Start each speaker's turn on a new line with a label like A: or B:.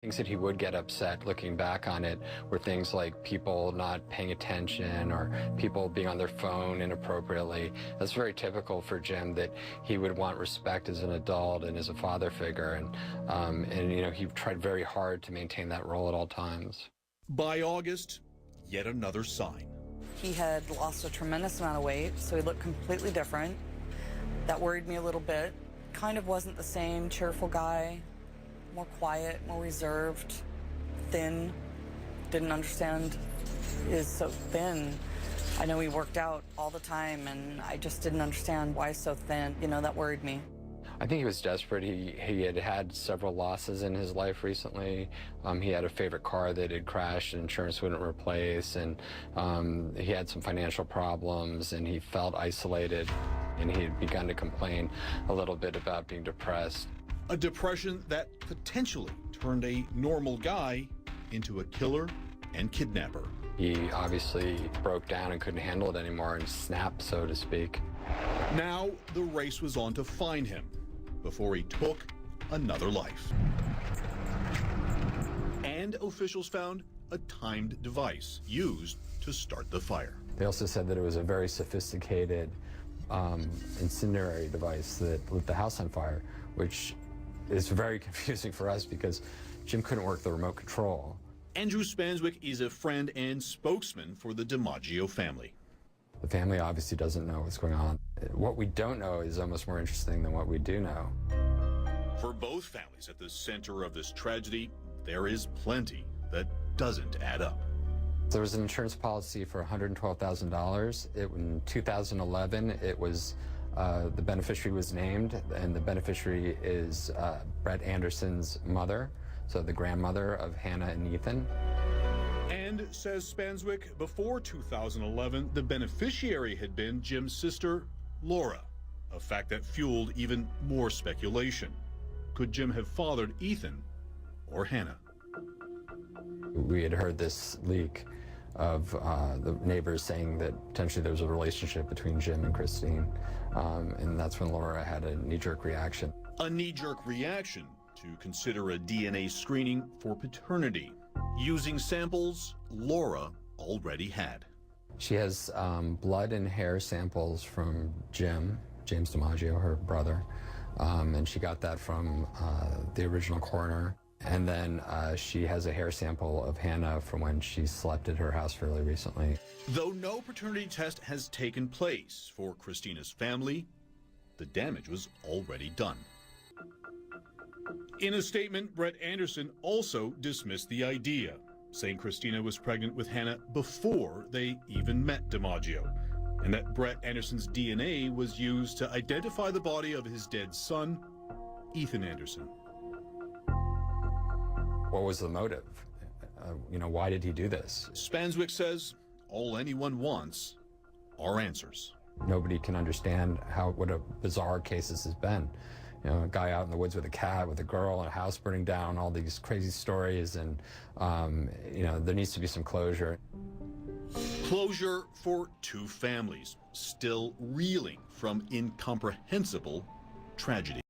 A: Things that he would get upset looking back on it were things like people not paying attention or people being on their phone inappropriately. That's very typical for Jim, that he would want respect as an adult and as a father figure. And you know, he tried very hard to maintain that role at all times.
B: By August, yet another sign.
C: He had lost a tremendous amount of weight, so he looked completely different. That worried me a little bit. Kind of wasn't the same cheerful guy. More quiet, more reserved, thin. Didn't understand is so thin. I know he worked out all the time, and I just didn't understand why so thin. You know, that worried me.
A: I think he was desperate. He had had several losses in his life recently. He had a favorite car that had crashed and insurance wouldn't replace, and he had some financial problems, and he felt isolated, and he had begun to complain a little bit about being depressed.
B: A depression that potentially turned a normal guy into a killer and kidnapper.
A: He obviously broke down and couldn't handle it anymore and snapped, so to speak.
B: Now the race was on to find him before he took another life. And officials found a timed device used to start the fire.
A: They also said that it was a very sophisticated incendiary device that lit the house on fire, which is very confusing for us because Jim couldn't work the remote control.
B: Andrew Spanswick is a friend and spokesman for the DiMaggio family.
A: The family obviously doesn't know what's going on. What we don't know is almost more interesting than what we do know.
B: For both families at the center of this tragedy, there is plenty that doesn't add up.
A: There was an insurance policy for $112,000. In 2011, it was the beneficiary was named, and the beneficiary is Brett Anderson's mother, so the grandmother of Hannah and Ethan.
B: And, says Spanswick, before 2011, the beneficiary had been Jim's sister, Laura, a fact that fueled even more speculation. Could Jim have fathered Ethan or Hannah?
A: We had heard this leak of the neighbors saying that potentially there was a relationship between Jim and Christine, and that's when Laura had a knee-jerk reaction.
B: A knee-jerk reaction to consider a DNA screening for paternity, using samples Laura already had.
A: She has blood and hair samples from James DiMaggio, her brother, and she got that from the original coroner. And then she has a hair sample of Hannah from when she slept at her house fairly recently.
B: Though no paternity test has taken place for Christina's family, the damage was already done. In a statement, Brett Anderson also dismissed the idea, saying Christina was pregnant with Hannah before they even met DiMaggio, and that Brett Anderson's DNA was used to identify the body of his dead son, Ethan Anderson.
A: What was the motive? Why did he do this?
B: Spanswick says all anyone wants are answers.
A: Nobody can understand what a bizarre case this has been. A guy out in the woods with a cat, with a girl, and a house burning down, all these crazy stories, and there needs to be some closure.
B: Closure for two families still reeling from incomprehensible tragedy.